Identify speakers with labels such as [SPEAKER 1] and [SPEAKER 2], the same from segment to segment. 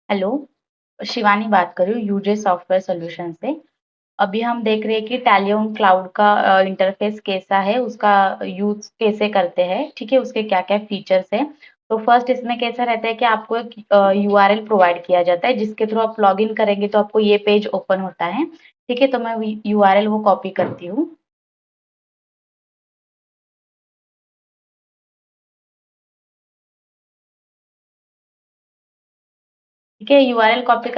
[SPEAKER 1] Hello, Shivani बात कर रही हूँ यूजे सॉफ्टवेयर सॉल्यूशन से। अभी हम देख रहे हैं कि टैली ऑन क्लाउड का इंटरफेस कैसा है, उसका यूज कैसे करते हैं, ठीक है, उसके क्या-क्या फीचर्स हैं। तो फर्स्ट इसमें कैसा रहता है कि आपको एक यूआरएल प्रोवाइड किया जाता है जिसके थ्रू आप लॉगिन करेंगे तो आपको ये पेज ओपन होता है, ठीक है। तो मैं यूआरएल वो कॉपी करती हूँ। ठीक है, यूआरएल कॉपी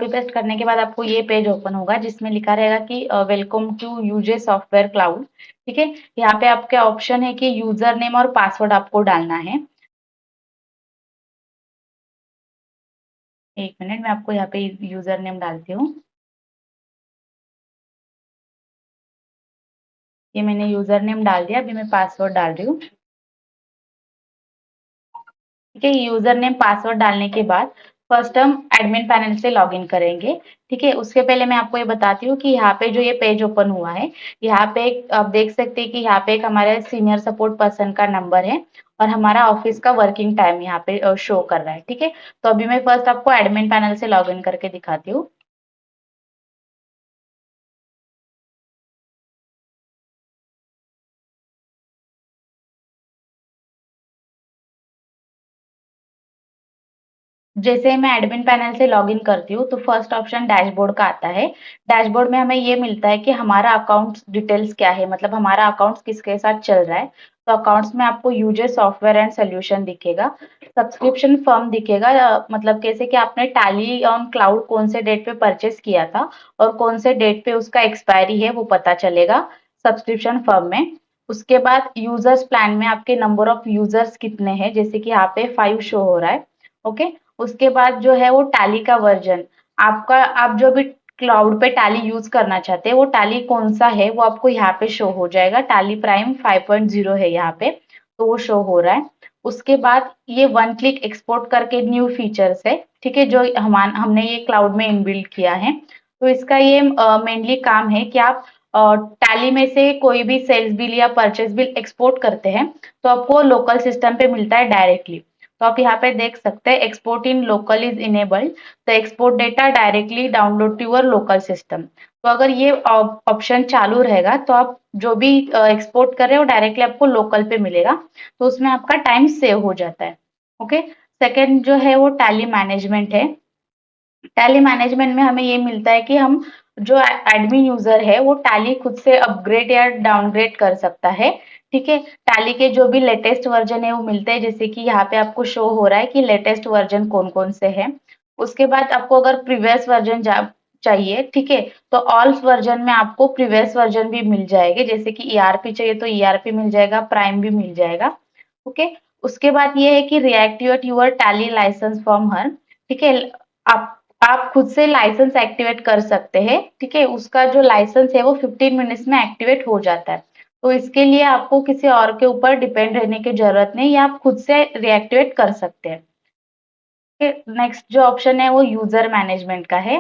[SPEAKER 1] पेस्ट करने के बाद आपको ये पेज ओपन होगा जिसमें लिखा रहेगा कि वेलकम टू यूजे सॉफ्टवेयर क्लाउड। ठीक है, यहाँ पे आपके ऑप्शन है कि यूजर नेम और पासवर्ड आपको डालना है। एक मिनट, मैं आपको यहाँ पे यूजर नेम डालती हूँ। ये मैंने यूजर नेम डाल दिया, अभी मैं पासवर्ड डाल रही हूँ। ठीक है, यूजर नेम पासवर्ड डालने के बाद फर्स्ट हम एडमिन पैनल से लॉगिन करेंगे। ठीक है, उसके पहले मैं आपको ये बताती हूँ कि यहाँ पे जो ये पेज ओपन हुआ है, यहाँ पे आप देख सकते हैं कि यहाँ पे एक हमारे सीनियर सपोर्ट पर्सन का नंबर है और हमारा ऑफिस का वर्किंग टाइम यहाँ पे शो कर रहा है। ठीक है, तो अभी मैं फर्स्ट आपको एडमिन पैनल से लॉगिन करके दिखाती हूँ। जैसे मैं एडमिन पैनल से लॉगिन करती हूँ तो फर्स्ट ऑप्शन डैशबोर्ड का आता है। डैशबोर्ड में हमें ये मिलता है कि हमारा अकाउंट डिटेल्स क्या है, मतलब हमारा अकाउंट किसके साथ चल रहा है। तो अकाउंट्स में आपको यूजर सॉफ्टवेयर एंड सोल्यूशन दिखेगा, सब्सक्रिप्शन फर्म दिखेगा, मतलब कैसे कि आपने टैली ऑन क्लाउड कौन से डेट पे परचेस किया था और कौन से डेट पे उसका एक्सपायरी है वो पता चलेगा सब्सक्रिप्शन फर्म में। उसके बाद यूजर्स प्लान में आपके नंबर ऑफ यूजर्स कितने हैं, जैसे कि यहाँ पे 5 शो हो रहा है। ओके, उसके बाद जो है वो टैली का वर्जन, आपका आप जो भी क्लाउड पे टैली यूज करना चाहते हैं वो टैली कौन सा है वो आपको यहाँ पे शो हो जाएगा। टैली प्राइम 5.0 है यहाँ पे, तो वो शो हो रहा है। उसके बाद ये वन क्लिक एक्सपोर्ट करके न्यू फीचर्स है, ठीक है, जो हमने ये क्लाउड में इनबिल्ड किया है। तो इसका ये मेनली काम है कि आप टैली में से कोई भी सेल्स बिल या परचेस बिल एक्सपोर्ट करते हैं तो आपको लोकल सिस्टम पे मिलता है डायरेक्टली। तो आप यहाँ पे देख सकते हैं export in local is enabled, तो export data directly download to your local system. तो अगर ये ऑप्शन चालू रहेगा तो आप जो भी एक्सपोर्ट कर रहे हो डायरेक्टली आपको लोकल पे मिलेगा, तो उसमें आपका टाइम सेव हो जाता है। ओके, सेकेंड जो है वो टैली मैनेजमेंट है। टैली मैनेजमेंट में हमें ये मिलता है कि हम जो एडमिन यूजर है वो टैली खुद से अपग्रेड या डाउनग्रेड कर सकता है। ठीक है, टैली के जो भी लेटेस्ट वर्जन है वो मिलते हैं, जैसे कि यहाँ पे आपको शो हो रहा है कि लेटेस्ट वर्जन कौन कौन से हैं। उसके बाद आपको अगर प्रीवियस वर्जन चाहिए, ठीक है, तो ऑल वर्जन में आपको प्रीवियस वर्जन भी मिल जाएंगे, जैसे कि ईआरपी चाहिए तो ईआरपी मिल जाएगा, प्राइम भी मिल जाएगा। ओके, उसके बाद ये है कि reactivate your Tally licence from here. ठीक है, आप आप खुद से लाइसेंस एक्टिवेट कर सकते हैं। ठीक है, उसका जो लाइसेंस है वो 15 मिनट्स में एक्टिवेट हो जाता है। तो इसके लिए आपको किसी और के ऊपर डिपेंड रहने की जरूरत नहीं, या आप खुद से रिएक्टिवेट कर सकते हैं। नेक्स्ट जो ऑप्शन है वो यूजर मैनेजमेंट का है।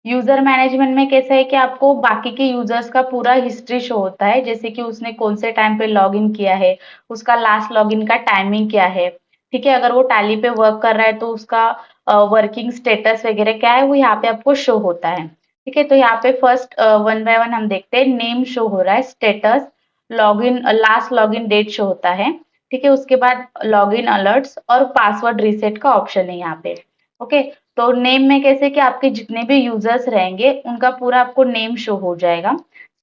[SPEAKER 1] यूजर मैनेजमेंट में कैसा है कि आपको बाकी के यूजर्स का पूरा हिस्ट्री शो होता है, जैसे कि उसने कौन से टाइम पे लॉगिन किया है, उसका लास्ट लॉगिन का टाइमिंग क्या है। ठीक है, अगर वो टैली पे वर्क कर रहा है तो उसका वर्किंग स्टेटस वगैरह क्या है वो यहाँ पे आपको शो होता है। ठीक है, तो यहाँ पे फर्स्ट वन बाय वन हम देखते हैं। नेम शो हो रहा है, status, login, last login date show होता है। ठीक है, उसके बाद लॉगिन अलर्ट्स और पासवर्ड रीसेट का ऑप्शन है यहाँ पे। ओके, तो नेम में कैसे कि आपके जितने भी यूजर्स रहेंगे उनका पूरा आपको नेम शो हो जाएगा।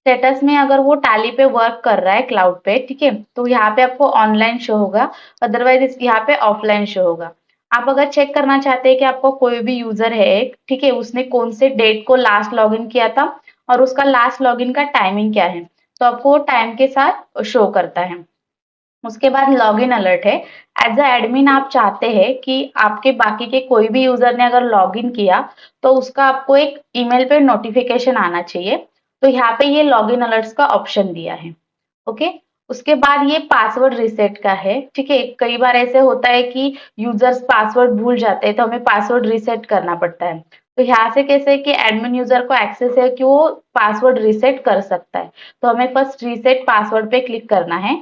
[SPEAKER 1] स्टेटस में अगर वो टैली पे वर्क कर रहा है क्लाउड पे, ठीक है, तो यहाँ पे आपको ऑनलाइन शो होगा, अदरवाइज यहाँ पे ऑफलाइन शो होगा। आप अगर चेक करना चाहते हैं कि आपको कोई भी यूजर है, ठीक है, उसने कौन से डेट को लास्ट लॉगिन किया था और उसका लास्ट लॉगिन का टाइमिंग क्या है, तो आपको वो टाइम के साथ शो करता है। उसके बाद लॉगिन अलर्ट है। एज अ एडमिन आप चाहते हैं कि आपके बाकी के कोई भी यूजर ने अगर लॉगिन किया तो उसका आपको एक ईमेल पे नोटिफिकेशन आना चाहिए। तो यहाँ पे ये लॉगिन अलर्ट्स का ऑप्शन दिया है। ओके, उसके बाद ये पासवर्ड रिसेट का है। ठीक है, कई बार ऐसे होता है कि यूजर्स पासवर्ड भूल जाते हैं तो हमें पासवर्ड रिसेट करना पड़ता है। तो यहाँ से कैसे है कि एडमिन यूजर को एक्सेस है कि वो पासवर्ड रिसेट कर सकता है। तो हमें फर्स्ट रिसेट पासवर्ड पे क्लिक करना है।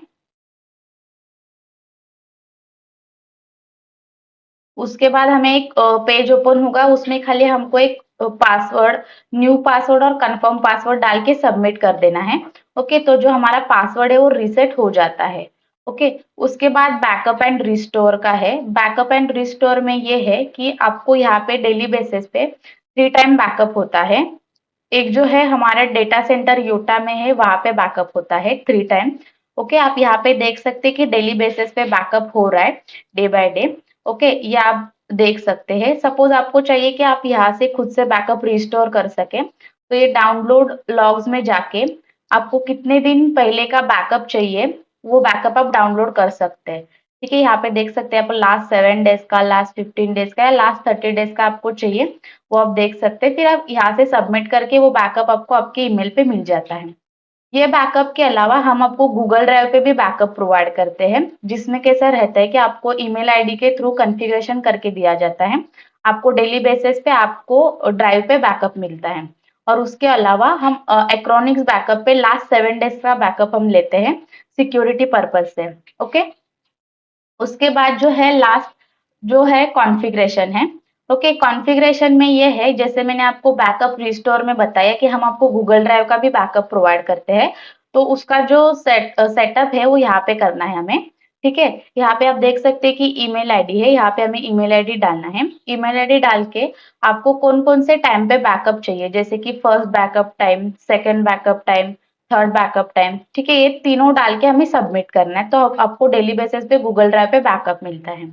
[SPEAKER 1] उसके बाद हमें एक पेज ओपन होगा, उसमें खाली हमको एक पासवर्ड, न्यू पासवर्ड और कंफर्म पासवर्ड डाल के सबमिट कर देना है। ओके, तो जो हमारा पासवर्ड है वो रीसेट हो जाता है। ओके, उसके बाद बैकअप एंड रिस्टोर का है। बैकअप एंड रिस्टोर में ये है कि आपको यहाँ पे डेली बेसिस पे 3 टाइम बैकअप होता है। एक जो है हमारा डेटा सेंटर यूटा में है, वहां पे बैकअप होता है 3 टाइम। ओके, आप यहाँ पे देख सकते हैं कि डेली बेसिस पे बैकअप हो रहा है डे बाय डे। ओके, ये आप देख सकते हैं। सपोज आपको चाहिए कि आप यहाँ से खुद से बैकअप रिस्टोर कर सके, तो ये डाउनलोड लॉग्स में जाके आपको कितने दिन पहले का बैकअप चाहिए, वो बैकअप आप डाउनलोड कर सकते हैं। ठीक है, यहाँ पे देख सकते हैं आप लास्ट 7 डेज का, लास्ट 15 डेज का या लास्ट 30 डेज का आपको चाहिए, वो आप देख सकते हैं। फिर आप यहाँ से सबमिट करके वो बैकअप आपको आपके ईमेल पे मिल जाता है। ये बैकअप के अलावा हम आपको गूगल ड्राइव पे भी बैकअप प्रोवाइड करते हैं, जिसमें कैसा रहता है कि आपको ईमेल आईडी के थ्रू कॉन्फ़िगरेशन करके दिया जाता है। आपको डेली बेसिस पे आपको ड्राइव पे बैकअप मिलता है। और उसके अलावा हम एक्रोनिक्स बैकअप पे लास्ट 7 डेज का बैकअप हम लेते हैं सिक्योरिटी पर्पज से। ओके, उसके बाद जो है लास्ट जो है कॉन्फ़िगरेशन है। ओके, कॉन्फ़िगरेशन में ये है, जैसे मैंने आपको बैकअप रिस्टोर में बताया कि हम आपको गूगल ड्राइव का भी बैकअप प्रोवाइड करते हैं, तो उसका जो सेटअप है वो यहाँ पे करना है हमें। ठीक है, यहाँ पे आप देख सकते हैं कि ईमेल आईडी है, यहाँ पे हमें ईमेल आईडी डालना है। ईमेल आईडी डाल के आपको कौन कौन से टाइम पे बैकअप चाहिए, जैसे कि first backup time, second backup time, third backup time. ठीक है, ये तीनों डाल के हमें सबमिट करना है, तो आपको डेली बेसिस पे गूगल ड्राइव पे बैकअप मिलता है।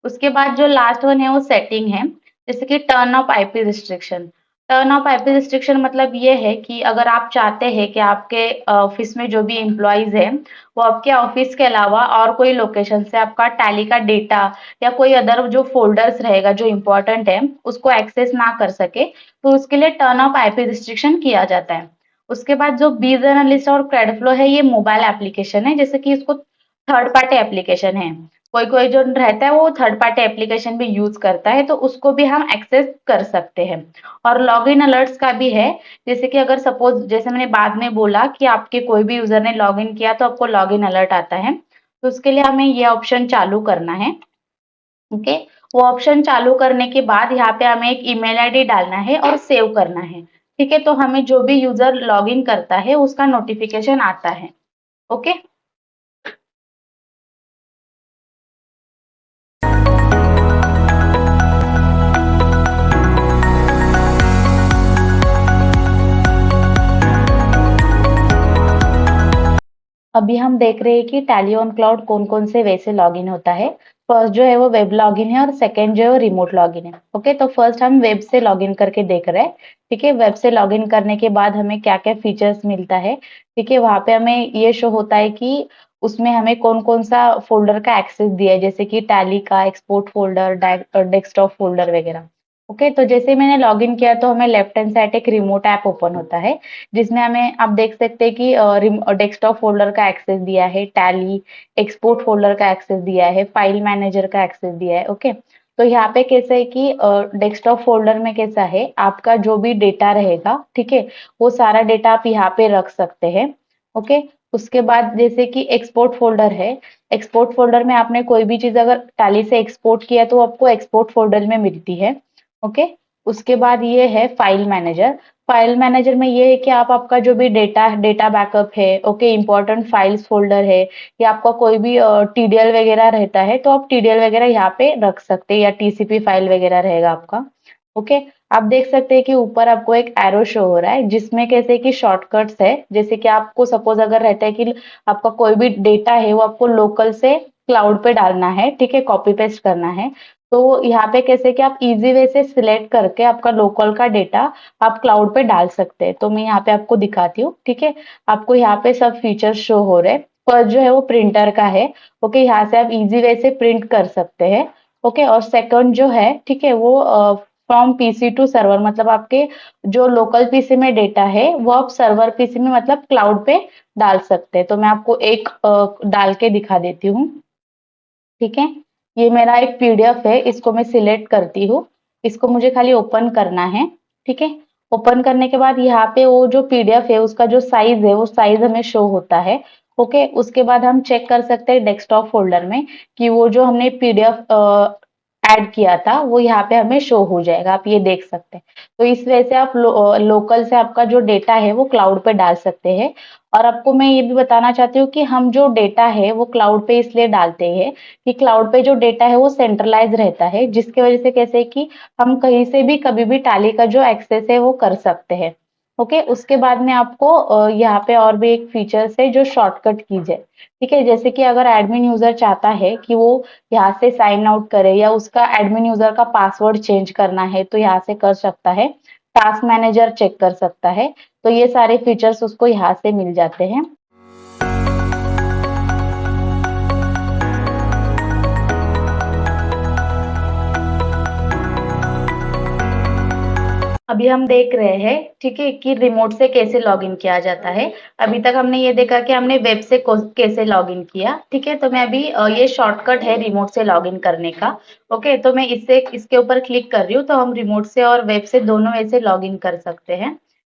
[SPEAKER 1] उसके बाद जो लास्ट वन है वो सेटिंग है, जैसे कि turn off IP restriction. Turn off IP restriction मतलब ये है कि अगर आप चाहते हैं कि आपके ऑफिस में जो भी एम्प्लॉइज है, वो आपके ऑफिस के अलावा और कोई लोकेशन से आपका टैली का डेटा या कोई अदर जो फोल्डर्स रहेगा जो इम्पोर्टेंट है उसको एक्सेस ना कर सके, तो उसके लिए टर्न ऑफ आईपी रिस्ट्रिक्शन किया जाता है। उसके बाद जो बीज एनालिस्ट और क्रेडफ्लो है, ये मोबाइल एप्लीकेशन है, जैसे कि इसको थर्ड पार्टी एप्लीकेशन है। कोई कोई जो रहता है वो थर्ड पार्टी एप्लीकेशन भी यूज करता है, तो उसको भी हम एक्सेस कर सकते हैं। और लॉगिन अलर्ट्स का भी है, जैसे कि अगर सपोज जैसे मैंने बाद में बोला कि आपके कोई भी यूजर ने लॉगिन किया तो आपको लॉगिन अलर्ट आता है, तो उसके लिए हमें ये ऑप्शन चालू करना है। ओके, वो ऑप्शन चालू करने के बाद यहाँ पे हमें एक ईमेल आईडी डालना है और सेव करना है। ठीक है, तो हमें जो भी यूजर लॉगिन करता है उसका नोटिफिकेशन आता है। ओके, अभी हम देख रहे हैं कि टैली ऑन क्लाउड कौन-कौन से वे से लॉगिन होता है। फर्स्ट जो है वो वेब लॉगिन है और सेकंड जो है वो रिमोट लॉगिन है। ओके, तो फर्स्ट हम वेब से लॉगिन करके देख रहे हैं। ठीक है, वेब से लॉगिन करने के बाद हमें क्या-क्या फीचर्स मिलता है। ठीक है, वहाँ पे हमें ये शो होता है कि उसमें हमें कौन-कौन सा फ़ोल्डर का एक्सेस दिया है, जैसे कि टैली का एक्सपोर्ट फ़ोल्डर, डेस्कटॉप फ़ोल्डर वगैरह। ओके, तो जैसे ही मैंने लॉगिन किया तो हमें लेफ्ट हैंड साइड एक रिमोट ऐप ओपन होता है, जिसमें हमें आप देख सकते हैं कि डेस्कटॉप फ़ोल्डर का एक्सेस दिया है, टैली, एक्सपोर्ट फ़ोल्डर का एक्सेस दिया है, फाइल मैनेजर का एक्सेस दिया है। ओके, तो यहाँ पे कैसा है कि डेस्कटॉप फ़ोल्डर में कैसा है, आपका जो भी डेटा रहेगा, ठीक है, वो सारा डेटा आप यहाँ पे रख सकते हैं। ओके, उसके बाद जैसे कि एक्सपोर्ट फ़ोल्डर है, एक्सपोर्ट फ़ोल्डर में आपने कोई भी चीज़ अगर टैली से एक्सपोर्ट किया तो आपको एक्सपोर्ट फ़ोल्डर में मिलती है। ओके, उसके बाद ये है फाइल मैनेजर। फाइल मैनेजर में ये है कि आप आपका जो भी डेटा डेटा बैकअप है, ओके, इंपॉर्टेंट फाइल्स फोल्डर है, या आपका कोई भी टीडीएल वगैरह रहता है तो आप टीडीएल वगैरह यहाँ पे रख सकते हैं, या टीसीपी फाइल वगैरह रहेगा आपका। ओके, आप देख सकते हैं कि ऊपर आपको एक एरो शो हो रहा है, जिसमें कैसे कि शॉर्टकट्स है, जैसे कि आपको सपोज अगर रहता है कि आपका कोई भी डेटा है वो आपको लोकल से क्लाउड पे डालना है, ठीक है, कॉपी पेस्ट करना है, तो यहाँ पे कैसे कि आप इजी वे से सिलेक्ट करके आपका लोकल का डेटा आप क्लाउड पे डाल सकते हैं। तो मैं यहाँ पे आपको दिखाती हूँ। ठीक है, आपको यहाँ पे सब फीचर्स शो हो रहे हैं। फर्स्ट जो है वो प्रिंटर का है। ओके, यहाँ से आप इजी वे से प्रिंट कर सकते हैं। ओके, और सेकंड जो है, ठीक है, वो फ्रॉम पीसी टू सर्वर, मतलब आपके जो लोकल पीसी में डेटा है वो आप सर्वर पीसी में मतलब क्लाउड पे डाल सकते हैं। तो मैं आपको एक डाल के दिखा देती हूँ। ठीक है, ये मेरा एक पीडीएफ है, इसको मैं सिलेक्ट करती हूँ, इसको मुझे खाली ओपन करना है। ठीक है, ओपन करने के बाद यहाँ पे वो जो पीडीएफ है उसका जो साइज है वो साइज हमें शो होता है। ओके, उसके बाद हम चेक कर सकते हैं डेस्कटॉप फोल्डर में कि वो जो हमने पीडीएफ ऐड किया था वो यहाँ पे हमें शो हो जाएगा, आप ये देख सकते हैं। तो इस वजह से आप लोकल से आपका जो डेटा है वो क्लाउड पे डाल सकते हैं। और आपको मैं ये भी बताना चाहती हूँ कि हम जो डेटा है वो क्लाउड पे इसलिए डालते हैं कि क्लाउड पे जो डेटा है वो सेंट्रलाइज रहता है, जिसकी वजह से कैसे कि हम कहीं से भी कभी भी टैली का जो एक्सेस है वो कर सकते हैं। ओके, उसके बाद में आपको यहाँ पे और भी एक फीचर्स है जो शॉर्टकट कीज है। ठीक है, जैसे कि अगर एडमिन यूजर चाहता है कि वो यहाँ से साइन आउट करे या उसका एडमिन यूजर का पासवर्ड चेंज करना है तो यहाँ से कर सकता है। टास्क मैनेजर चेक कर सकता है। तो ये सारे फीचर्स उसको यहाँ से मिल जाते हैं। अभी हम देख रहे हैं, ठीक है, कि रिमोट से कैसे लॉगिन किया जाता है। अभी तक हमने ये देखा कि हमने वेब से कैसे लॉगिन किया। ठीक है, तो मैं अभी ये शॉर्टकट है रिमोट से लॉगिन करने का। ओके, तो मैं इससे इसके ऊपर क्लिक कर रही हूँ, तो हम रिमोट से और वेब से दोनों वे से लॉगिन कर सकते हैं।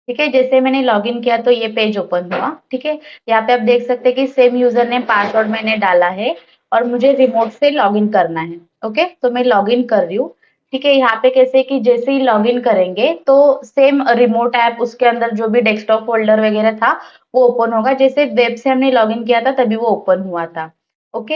[SPEAKER 1] ठीक है, जैसे मैंने लॉगिन किया तो ये पेज ओपन हुआ। ठीक है, यहाँ पे आप देख सकते हैं कि सेम यूजर नेम पासवर्ड मैंने डाला है और मुझे रिमोट से लॉगिन करना है। ओके, तो मैं लॉगिन कर रही हूँ। ठीक है, यहाँ पे कैसे कि जैसे ही लॉगिन करेंगे तो सेम रिमोट ऐप उसके अंदर जो भी डेस्कटॉप फोल्डर वगैरह था वो ओपन होगा, जैसे वेब से हमने लॉगिन किया था तभी वो ओपन हुआ था। ओके,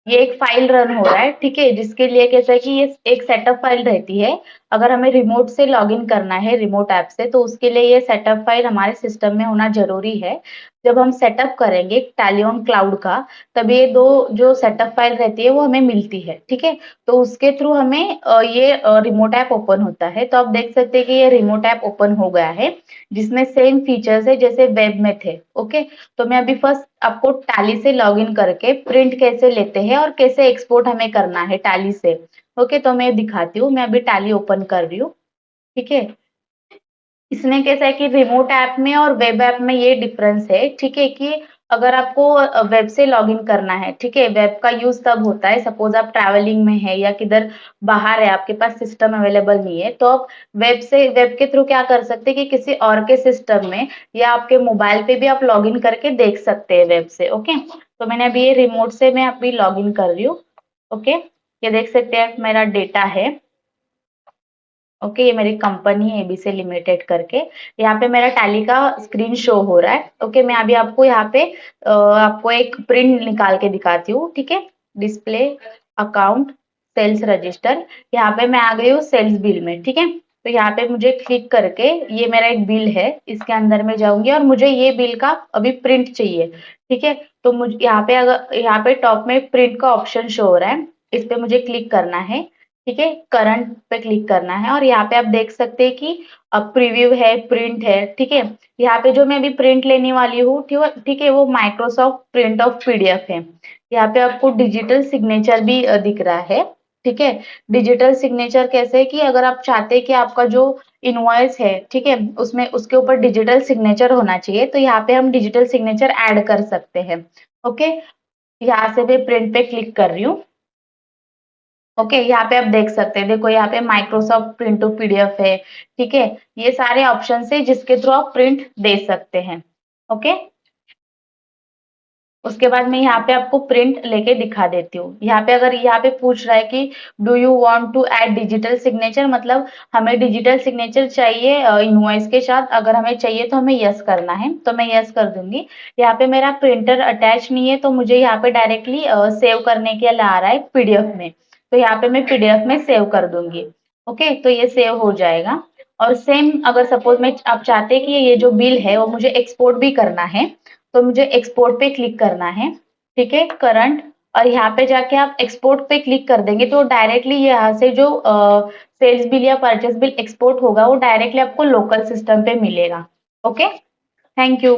[SPEAKER 1] ये एक फाइल रन हो रहा है। ठीक है, जिसके लिए कैसा है कि ये एक सेटअप फाइल रहती है। अगर हमें रिमोट से लॉगिन करना है रिमोट ऐप से तो उसके लिए ये सेटअप फाइल हमारे सिस्टम में होना जरूरी है। जब हम सेटअप करेंगे टैली ऑन क्लाउड का, तब ये दो जो सेटअप फाइल रहती है वो हमें मिलती है। ठीक है, तो उसके थ्रू हमें ये रिमोट ऐप ओपन होता है। तो आप देख सकते हैं कि ये रिमोट ऐप ओपन हो गया है, जिसमें सेम फीचर्स है जैसे वेब में थे। ओके, तो मैं अभी फर्स्ट आपको टैली से लॉगिन करके प्रिंट कैसे लेते हैं और कैसे एक्सपोर्ट हमें करना है टैली से। ओके, तो मैं दिखाती हूँ। मैं अभी टैली ओपन कर रही हूँ। ठीक है, इसमें कैसा है कि रिमोट ऐप में और वेब ऐप में ये डिफरेंस है। ठीक है, कि अगर आपको वेब से लॉगिन करना है, ठीक है, वेब का यूज तब होता है सपोज आप ट्रैवलिंग में है या किधर बाहर है, आपके पास सिस्टम अवेलेबल नहीं है, तो आप वेब के थ्रू क्या कर सकते हैं कि किसी और के सिस्टम में या आपके मोबाइल पे भी आप लॉगिन करके देख सकते हैं वेब से। ओके, तो मैंने अभी ये रिमोट से मैं अभी लॉगिन कर रही हूँ। ओके, ये देख सकते हैं मेरा डेटा है। ओके, ये मेरी कंपनी है एबीसी लिमिटेड करके। यहाँ पे मेरा टैली का स्क्रीन शो हो रहा है। ओके, मैं अभी आपको यहाँ पे आपको एक प्रिंट निकाल के दिखाती हूँ। ठीक है, डिस्प्ले अकाउंट सेल्स रजिस्टर, यहाँ पे मैं आ गई हूँ सेल्स बिल में। ठीक है, तो यहाँ पे मुझे क्लिक करके ये मेरा एक बिल है, इसके अंदर में जाऊंगी और मुझे ये बिल का अभी प्रिंट चाहिए। ठीक है, तो मुझे यहाँ पे अगर यहाँ पे टॉप में प्रिंट का ऑप्शन शो हो रहा है, इस पे मुझे क्लिक करना है। ठीक है, करंट पे क्लिक करना है और यहाँ पे आप देख सकते हैं कि अब प्रीव्यू है, प्रिंट है। ठीक है, यहाँ पे जो मैं अभी प्रिंट लेने वाली हूँ, ठीक है, वो माइक्रोसॉफ्ट प्रिंट ऑफ पीडीएफ है। यहाँ पे आपको डिजिटल सिग्नेचर भी दिख रहा है। ठीक है, डिजिटल सिग्नेचर कैसे है कि अगर आप चाहते हैं कि आपका जो इनवॉइस है, ठीक है, उसमें उसके ऊपर डिजिटल सिग्नेचर होना चाहिए, तो यहाँ पे हम डिजिटल सिग्नेचर ऐड कर सकते हैं। ओके, यहाँ से मैं प्रिंट पे क्लिक कर रही हूँ। ओके, यहाँ पे आप देख सकते हैं, देखो यहाँ पे माइक्रोसॉफ्ट प्रिंट टू पीडीएफ है। ठीक है, ये सारे ऑप्शन है जिसके थ्रू आप प्रिंट दे सकते हैं। ओके, उसके बाद मैं यहाँ पे आपको प्रिंट लेके दिखा देती हूँ। यहाँ पे अगर यहाँ पे पूछ रहा है कि do you want to add digital signature, मतलब हमें डिजिटल सिग्नेचर चाहिए इनवॉइस के साथ, अगर हमें चाहिए तो हमें यस करना है, तो मैं यस कर दूंगी। यहाँ पे मेरा प्रिंटर अटैच नहीं है तो मुझे यहाँ पे डायरेक्टली सेव करने के लिए आ रहा है पीडीएफ में, तो यहाँ पे मैं पीडीएफ में सेव कर दूंगी। ओके, तो ये सेव हो जाएगा। और सेम अगर सपोज में आप चाहते हैं कि ये जो बिल है वो मुझे एक्सपोर्ट भी करना है, तो मुझे एक्सपोर्ट पे क्लिक करना है। ठीक है, करंट, और यहाँ पे जाके आप एक्सपोर्ट पे क्लिक कर देंगे तो डायरेक्टली यहाँ से जो सेल्स बिल या परचेस बिल एक्सपोर्ट होगा वो डायरेक्टली आपको लोकल सिस्टम पे मिलेगा। Okay, thank you.